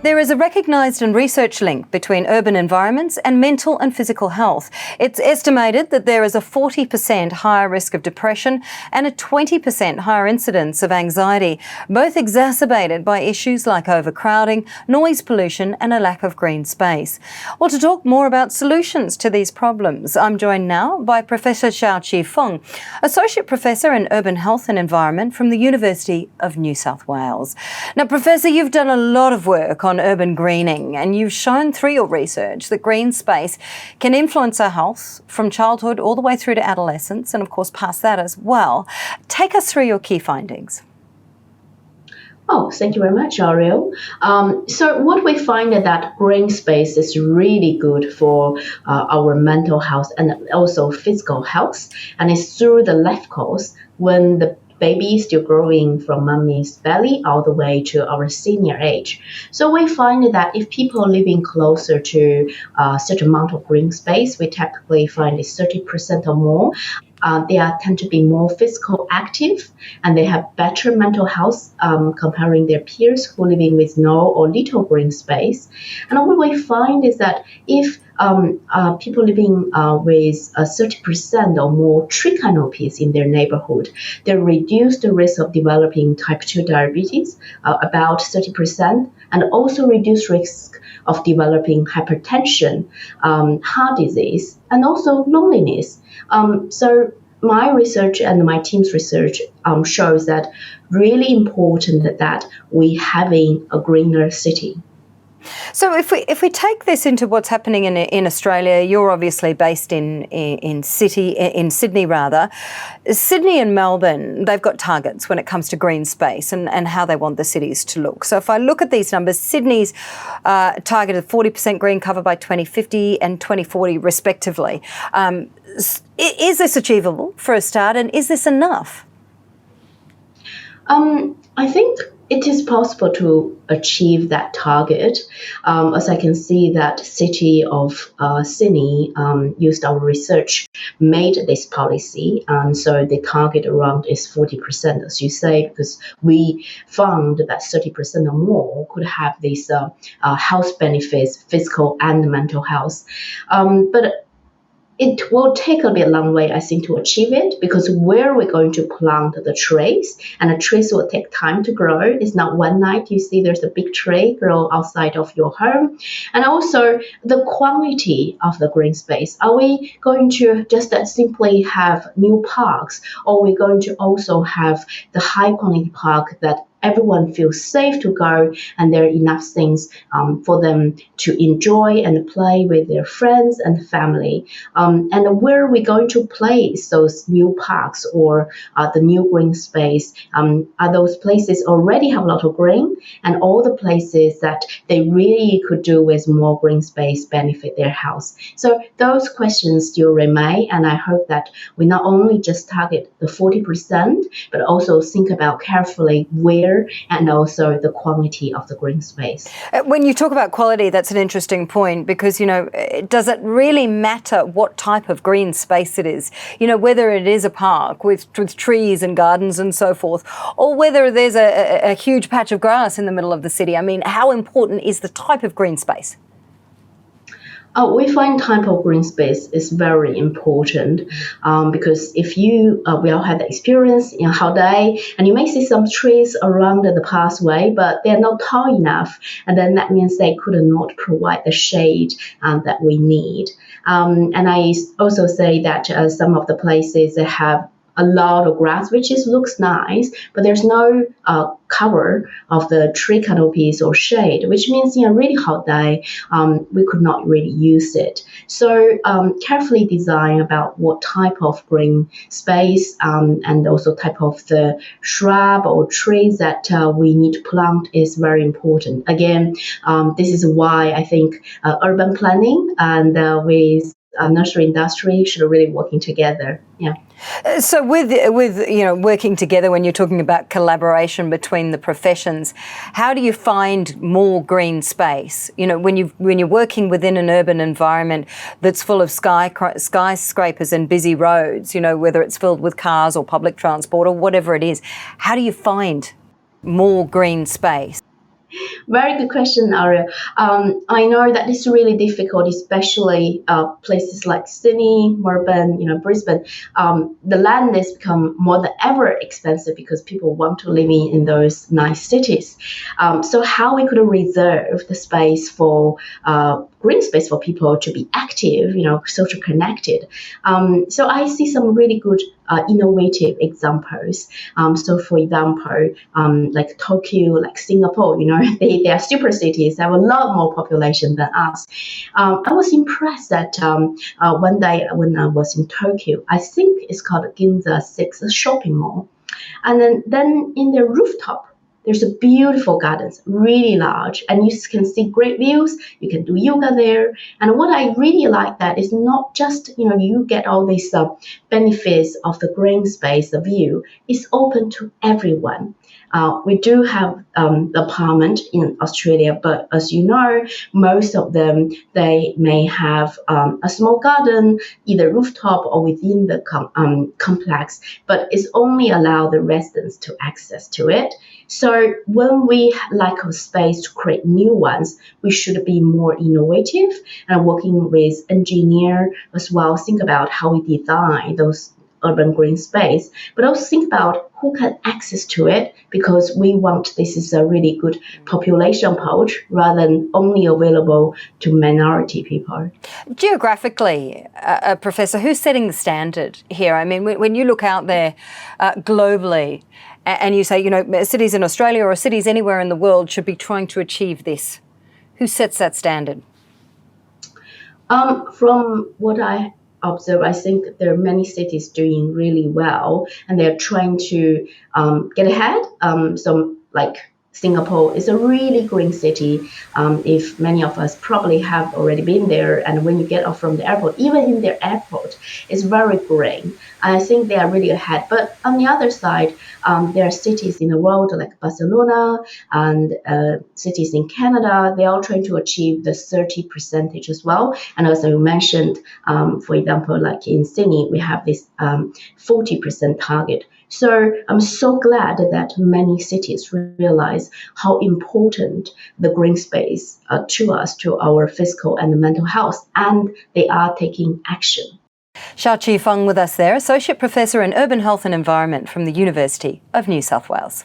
There is a recognised and researched link between urban environments and mental and physical health. It's estimated that there is a 40% higher risk of depression and a 20% higher incidence of anxiety, both exacerbated by issues like overcrowding, noise pollution and a lack of green space. Well, to talk more about solutions to these problems, I'm joined now by Professor XIAOQI Feng, Associate Professor in Urban Health and Environment from the University of New South Wales. Now, Professor, you've done a lot of work on urban greening, and you've shown through your research that green space can influence our health from childhood all the way through to adolescence, and of course past that as well. Take us through your key findings. Oh, thank you very much, Ariel. So what we find is that green space is really good for our mental health and also physical health, and it's through the life course when the baby is still growing from mommy's belly all the way to our senior age. So we find that if people are living closer to a certain amount of green space, we typically find it's 30% or more. They tend to be more physical active, and they have better mental health comparing their peers who are living with no or little green space. And what we find is that if people living with 30% or more tree canopies in their neighborhood, they reduce the risk of developing type 2 diabetes about 30%, and also reduce risk of developing hypertension, heart disease, and also loneliness. So my research and my team's research shows that really important that we having a greener city. So if we take this into what's happening in Australia, you're obviously based in Sydney rather. Sydney and Melbourne, they've got targets when it comes to green space and how they want the cities to look. So if I look at these numbers, Sydney's targeted 40% green cover by 2050 and 2040 respectively. Is this achievable for a start, and is this enough? I think it is possible to achieve that target. As I can see that city of Sydney used our research, made this policy, and so the target around is 40%, as you say, because we found that 30% or more could have these health benefits, physical and mental health. But it will take a bit long way, I think, to achieve it, because where we're going to plant the trees, and the trees will take time to grow. It's not one night you see there's a big tree grow outside of your home. And also the quality of the green space. Are we going to just simply have new parks, or are we going to also have the high quality park that everyone feels safe to go, and there are enough things for them to enjoy and play with their friends and family. And where are we going to place those new parks or the new green space? Are those places already have a lot of green, and all the places that they really could do with more green space benefit their health? So those questions still remain, and I hope that we not only just target the 40%, but also think about carefully where and also the quality of the green space. When you talk about quality, that's an interesting point, because, does it really matter what type of green space it is? Whether it is a park with trees and gardens and so forth, or whether there's a huge patch of grass in the middle of the city. I mean, how important is the type of green space? We find type of green space is very important because if we all had the experience in Hao Dai, and you may see some trees around the pathway, but they're not tall enough, and then that means they could not provide the shade that we need. And I also say that some of the places that have a lot of grass, which looks nice, but there's no cover of the tree canopies or shade, which means in a really hot day, we could not really use it. So carefully design about what type of green space and also type of the shrub or trees that we need to plant is very important. Again, this is why I think urban planning and with nursery industry should really working together. Yeah. So with working together, when you're talking about collaboration between the professions, how do you find more green space? When you're working within an urban environment that's full of skyscrapers and busy roads, whether it's filled with cars or public transport or whatever it is, how do you find more green space? Very good question, Aria. I know that it's really difficult, especially places like Sydney, Melbourne, Brisbane. The land has become more than ever expensive because people want to live in those nice cities. So how we could reserve the space for green space for people to be active, social connected. So I see some really good innovative examples. So for example, like Tokyo, like Singapore, they are super cities. They have a lot more population than us. I was impressed that one day when I was in Tokyo, I think it's called Ginza 6 shopping mall. And then in the rooftop, there's a beautiful gardens, really large, and you can see great views. You can do yoga there. And what I really like that is not just, you get all these benefits of the green space, the view. It's open to everyone. We do have the parliament in Australia, but as you know, most of them, they may have a small garden, either rooftop or within the complex, but it's only allow the residents to access to it. So when we lack of space to create new ones, we should be more innovative and working with engineer as well, think about how we design those urban green space, but also think about who can access to it, because we want this is a really good population approach rather than only available to minority people. Geographically, Professor, who's setting the standard here? I mean, when you look out there globally and you say, cities in Australia or cities anywhere in the world should be trying to achieve this, who sets that standard? From what I observe, I think there are many cities doing really well, and they're trying to get ahead. So, like Singapore is a really green city. If many of us probably have already been there, and when you get off from the airport, even in their airport, it's very green. I think they are really ahead. But on the other side, there are cities in the world like Barcelona and cities in Canada. They are trying to achieve the 30% as well. And as I mentioned, for example, like in Sydney, we have this 40% target. So I'm so glad that many cities realize how important the green space to us, to our physical and mental health, and they are taking action. XIAOQI Feng with us there, Associate Professor in Urban Health and Environment from the University of New South Wales.